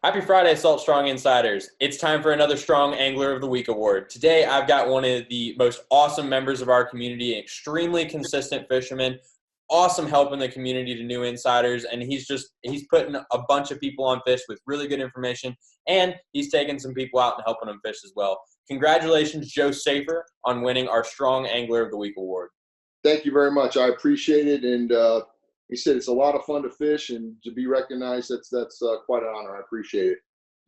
Happy Friday, Salt Strong Insiders. It's time for another Strong Angler of the Week award. Today, I've got one of the most awesome members of our community, an extremely consistent fisherman, awesome helping the community to new insiders, and he's putting a bunch of people on fish with really good information, and he's taking some people out and helping them fish as well. Congratulations, Joe Sheaffer, on winning our Strong Angler of the Week award. Thank you very much. I appreciate it. And he said it's a lot of fun to fish, and to be recognized, that's quite an honor. I appreciate it.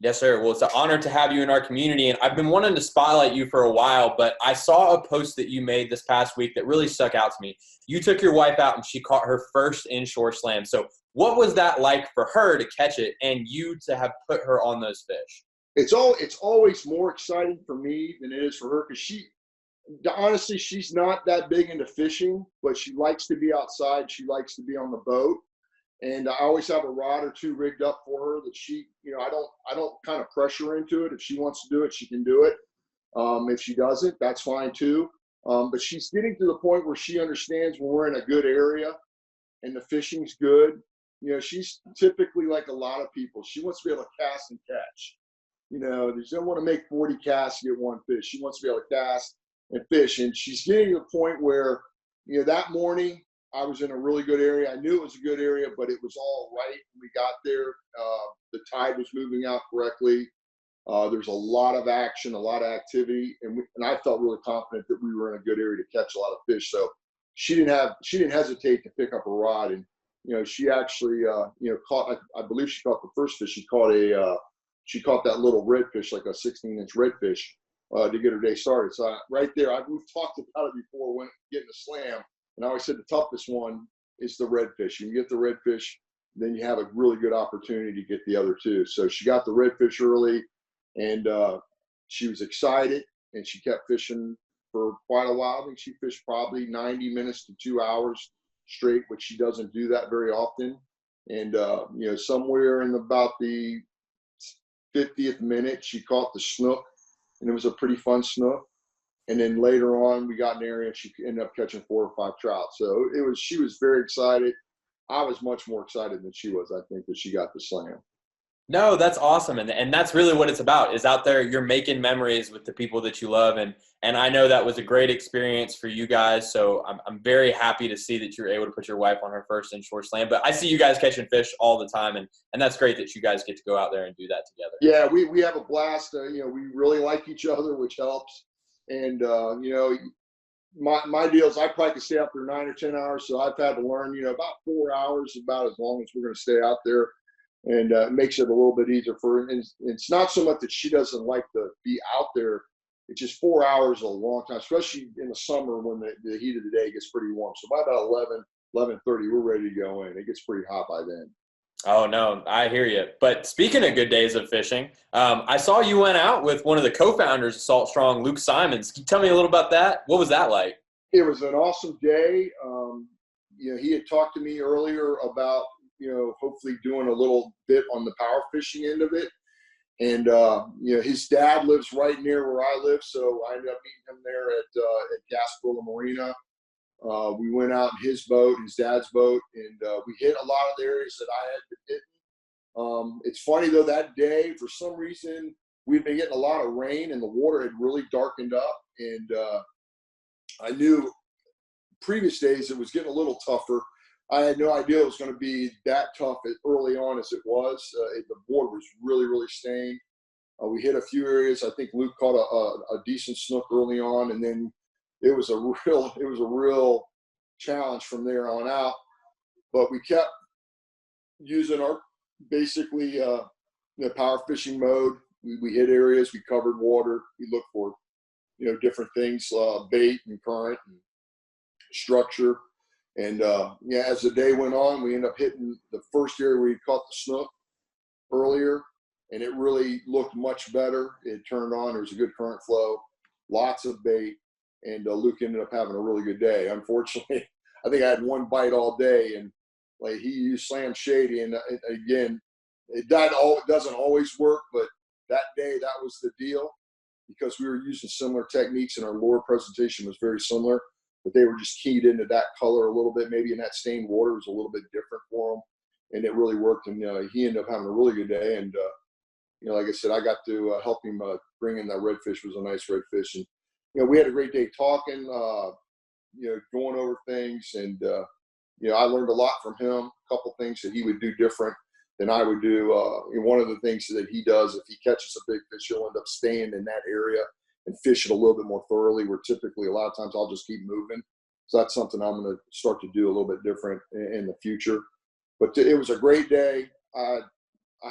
Yes, sir. Well, it's an honor to have you in our community, and I've been wanting to spotlight you for a while, but I saw a post that you made this past week that really stuck out to me. You took your wife out, and she caught her first inshore slam. So what was that like for her to catch it and you to have put her on those fish? It's always more exciting for me than it is for her, because honestly, she's not that big into fishing, but she likes to be outside. She likes to be on the boat. And I always have a rod or two rigged up for her that I don't kind of pressure her into it. If she wants to do it, she can do it. If she doesn't, that's fine too. But she's getting to the point where she understands when we're in a good area and the fishing's good. She's typically like a lot of people. She wants to be able to cast and catch. She doesn't want to make 40 casts to get one fish. She wants to be able to cast and fish. And she's getting to the point where, that morning, I was in a really good area. I knew it was a good area, but it was all right when we got there. The tide was moving out correctly. There's a lot of action, a lot of activity, and I felt really confident that we were in a good area to catch a lot of fish. So she didn't hesitate to pick up a rod, and she actually caught. I believe she caught the first fish. She caught that little redfish, like a 16-inch redfish, to get her day started. So right there, we've talked about it before when getting a slam. And I always said the toughest one is the redfish. You get the redfish, then you have a really good opportunity to get the other two. So she got the redfish early, and she was excited, and she kept fishing for quite a while. I think she fished probably 90 minutes to 2 hours straight, which she doesn't do that very often. And, somewhere in about the 50th minute, she caught the snook, and it was a pretty fun snook. And then later on, we got in the area, and she ended up catching 4 or 5 trout. So she was very excited. I was much more excited than she was, I think, that she got the slam. No, that's awesome. And that's really what it's about, is out there you're making memories with the people that you love. And I know that was a great experience for you guys. So I'm very happy to see that you're able to put your wife on her first inshore slam. But I see you guys catching fish all the time. And that's great that you guys get to go out there and do that together. Yeah, we have a blast. We really like each other, which helps. And, my deal is I probably could stay out there 9 or 10 hours. So I've had to learn, about 4 hours, about as long as we're going to stay out there. And it makes it a little bit easier for her. And it's not so much that she doesn't like to be out there. It's just 4 hours is a long time, especially in the summer when the heat of the day gets pretty warm. So by about 11:30, we're ready to go in. It gets pretty hot by then. Oh, no, I hear you. But speaking of good days of fishing, I saw you went out with one of the co-founders of Salt Strong, Luke Simons. Can you tell me a little about that? What was that like? It was an awesome day. He had talked to me earlier about, hopefully doing a little bit on the power fishing end of it. And, his dad lives right near where I live. So I ended up meeting him there at Gasparilla Marina. We went out in his boat, his dad's boat, and we hit a lot of the areas that I had been hitting. It's funny, though, that day, for some reason, we'd been getting a lot of rain, and the water had really darkened up. And I knew previous days it was getting a little tougher. I had no idea it was going to be that tough early on as it was. The board was really, really stained. We hit a few areas. I think Luke caught a decent snook early on, and then it was a real challenge from there on out. But we kept using our basically the power fishing mode. We hit areas, we covered water, we looked for different things, bait and current and structure. And as the day went on, we ended up hitting the first area where we caught the snook earlier, and it really looked much better. It turned on, there was a good current flow, lots of bait. And Luke ended up having a really good day. Unfortunately, I think I had one bite all day, and like he used Slam Shady. And again, it doesn't always work, but that day that was the deal, because we were using similar techniques and our lure presentation was very similar, but they were just keyed into that color a little bit. Maybe in that stained water was a little bit different for them, and it really worked. And he ended up having a really good day. And like I said, I got to help him bring in that redfish. Was a nice redfish, and we had a great day talking, going over things, and I learned a lot from him. A couple things that he would do different than I would do. One of the things that he does, if he catches a big fish, he'll end up staying in that area and fish it a little bit more thoroughly. Where typically a lot of times I'll just keep moving. So that's something I'm going to start to do a little bit different in the future. But it was a great day. I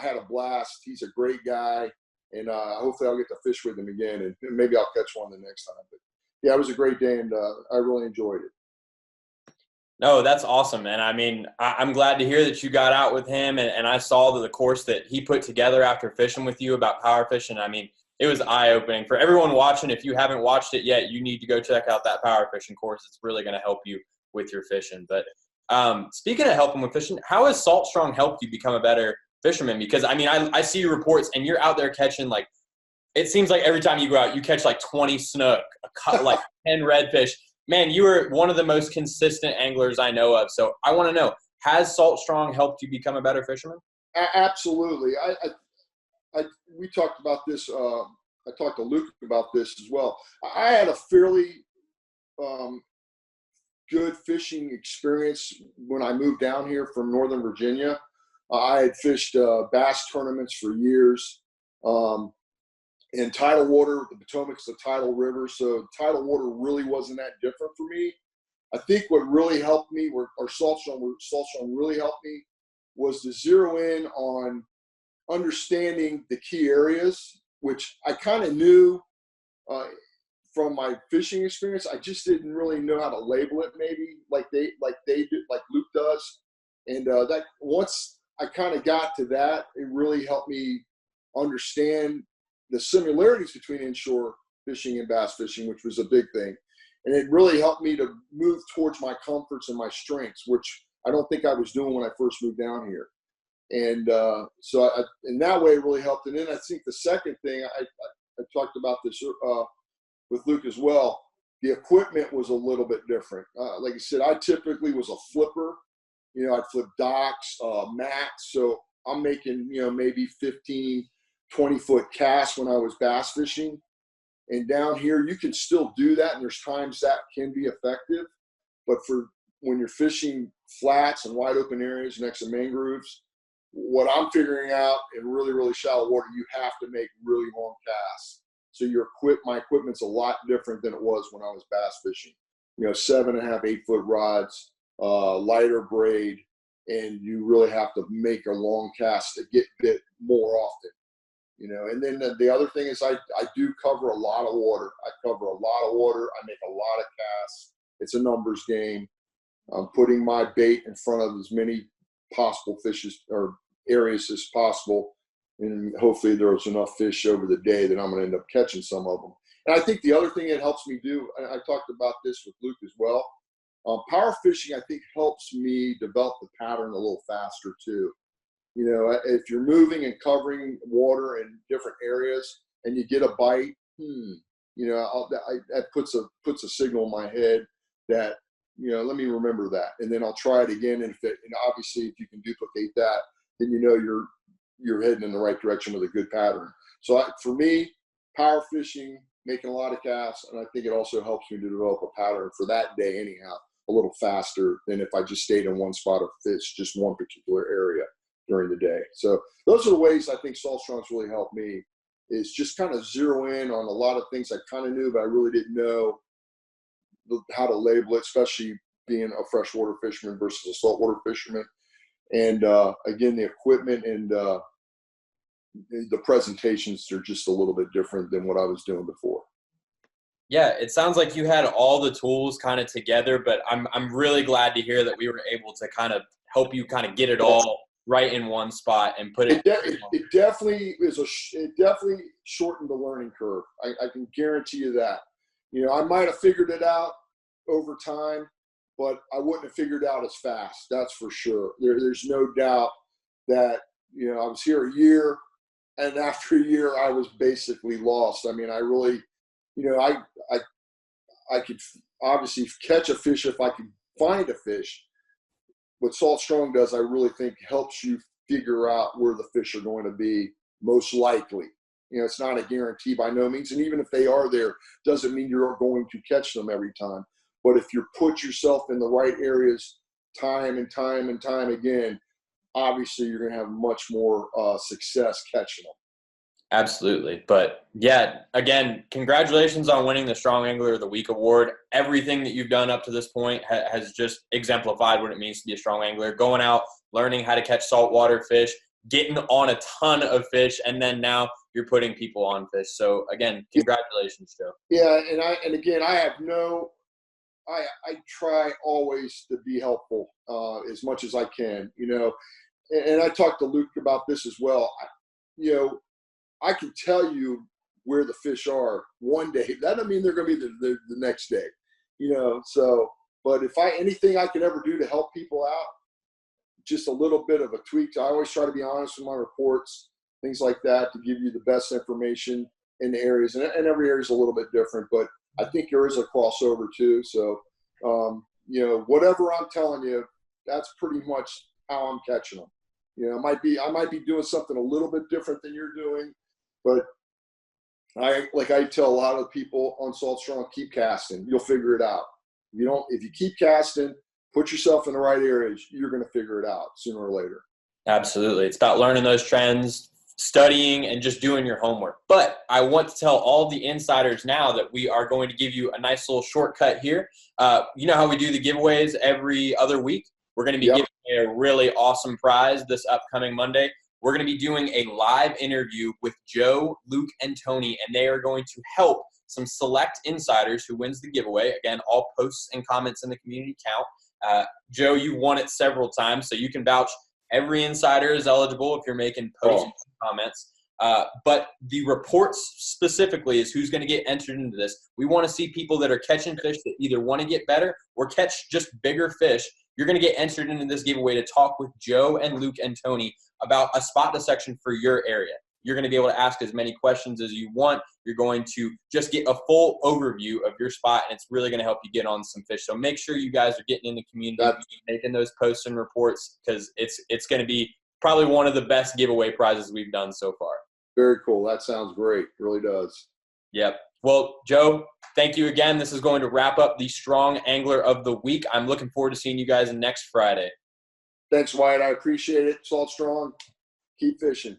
had a blast. He's a great guy, and hopefully I'll get to fish with him again, and maybe I'll catch one the next time. But yeah, it was a great day, and I really enjoyed it. No, that's awesome. And I mean, I'm glad to hear that you got out with him, and I saw the course that he put together after fishing with you about power fishing. I mean, it was eye-opening. For everyone watching, if you haven't watched it yet, you need to go check out that power fishing course. It's really going to help you with your fishing. But speaking of helping with fishing, how has Salt Strong helped you become a better fisherman? Because, I mean, I see your reports, and you're out there catching, like, it seems like every time you go out, you catch like 20 snook, like 10 redfish. Man, you are one of the most consistent anglers I know of. So I want to know, has Salt Strong helped you become a better fisherman? Absolutely. We talked about this. I talked to Luke about this as well. I had a fairly good fishing experience when I moved down here from Northern Virginia. I had fished bass tournaments for years. In tidal water, the Potomac's a tidal river, so tidal water really wasn't that different for me. I think what really helped me, or Salt Strong really helped me, was to zero in on understanding the key areas, which I kind of knew from my fishing experience. I just didn't really know how to label it, maybe like they do, like Luke does. And that once I kind of got to that, it really helped me understand the similarities between inshore fishing and bass fishing, which was a big thing. And it really helped me to move towards my comforts and my strengths, which I don't think I was doing when I first moved down here. And so in that way, it really helped. And then I think the second thing, I talked about this with Luke as well, the equipment was a little bit different. Like I said, I typically was a flipper. I'd flip docks, mats. So I'm making, maybe 15, 20-foot casts when I was bass fishing. And down here, you can still do that, and there's times that can be effective. But for when you're fishing flats and wide open areas next to mangroves, what I'm figuring out in really, really shallow water, you have to make really long casts. So my equipment's a lot different than it was when I was bass fishing. 7.5, 8-foot rods, lighter braid, and you really have to make a long cast to get bit more often. And then the other thing is I do cover a lot of water. I cover a lot of water. I make a lot of casts. It's a numbers game. I'm putting my bait in front of as many possible fishes or areas as possible. And hopefully there's enough fish over the day that I'm going to end up catching some of them. And I think the other thing it helps me do, I talked about this with Luke as well. Power fishing, I think, helps me develop the pattern a little faster too. If you're moving and covering water in different areas and you get a bite, that puts a signal in my head that, let me remember that. And then I'll try it again. And obviously if you can duplicate that, then you're heading in the right direction with a good pattern. So for me, power fishing, making a lot of casts, and I think it also helps me to develop a pattern for that day anyhow, a little faster than if I just stayed in one spot of fish, just one particular area during the day. So those are the ways I think Salt Strong's really helped me, is just kind of zero in on a lot of things I kind of knew, but I really didn't know how to label it, especially being a freshwater fisherman versus a saltwater fisherman. And again, the equipment and the presentations are just a little bit different than what I was doing before. Yeah, it sounds like you had all the tools kind of together, but I'm really glad to hear that we were able to kind of help you kind of get it all right in one spot and put it. It definitely shortened the learning curve. I can guarantee you that. I might have figured it out over time, but I wouldn't have figured it out as fast. That's for sure. There's no doubt that I was here a year, and after a year, I was basically lost. I mean, I really, I could obviously catch a fish if I could find a fish. What Salt Strong does, I really think, helps you figure out where the fish are going to be most likely. It's not a guarantee by no means. And even if they are there, doesn't mean you're going to catch them every time. But if you put yourself in the right areas time and time and time again, obviously you're going to have much more success catching them. Absolutely. But yeah, again, congratulations on winning the Strong Angler of the Week award. Everything that you've done up to this point has just exemplified what it means to be a strong angler. Going out, learning how to catch saltwater fish, getting on a ton of fish, and then now you're putting people on fish. So again, congratulations, Joe. Yeah, and again, I try always to be helpful as much as I can, and I talked to Luke about this as well. I can tell you where the fish are one day. That doesn't mean they're going to be the next day, so, but if anything I can ever do to help people out, just a little bit of a tweak. I always try to be honest with my reports, things like that, to give you the best information in the areas. And every area is a little bit different, but I think there is a crossover too. So, whatever I'm telling you, that's pretty much how I'm catching them. I might be doing something a little bit different than you're doing, but I tell a lot of people on Salt Strong, keep casting. You'll figure it out. If you keep casting, put yourself in the right areas, you're going to figure it out sooner or later. Absolutely. It's about learning those trends, studying, and just doing your homework. But I want to tell all the insiders now that we are going to give you a nice little shortcut here. You know how we do the giveaways every other week? We're going to be giving a really awesome prize this upcoming Monday. We're going to be doing a live interview with Joe, Luke, and Tony, and they are going to help some select insiders who wins the giveaway. Again, all posts and comments in the community count. Joe, you won it several times, so you can vouch. Every insider is eligible if you're making posts and comments. But the reports specifically is who's going to get entered into this. We want to see people that are catching fish that either want to get better or catch just bigger fish. You're going to get entered into this giveaway to talk with Joe and Luke and Tony about a spot dissection for your area. You're going to be able to ask as many questions as you want. You're going to just get a full overview of your spot, and it's really going to help you get on some fish. So make sure you guys are getting in the community, making those posts and reports, because it's going to be probably one of the best giveaway prizes we've done so far. Very cool. That sounds great. It really does. Yep. Well, Joe, thank you again. This is going to wrap up the Strong Angler of the Week. I'm looking forward to seeing you guys next Friday. Thanks, Wyatt. I appreciate it. Salt Strong. Keep fishing.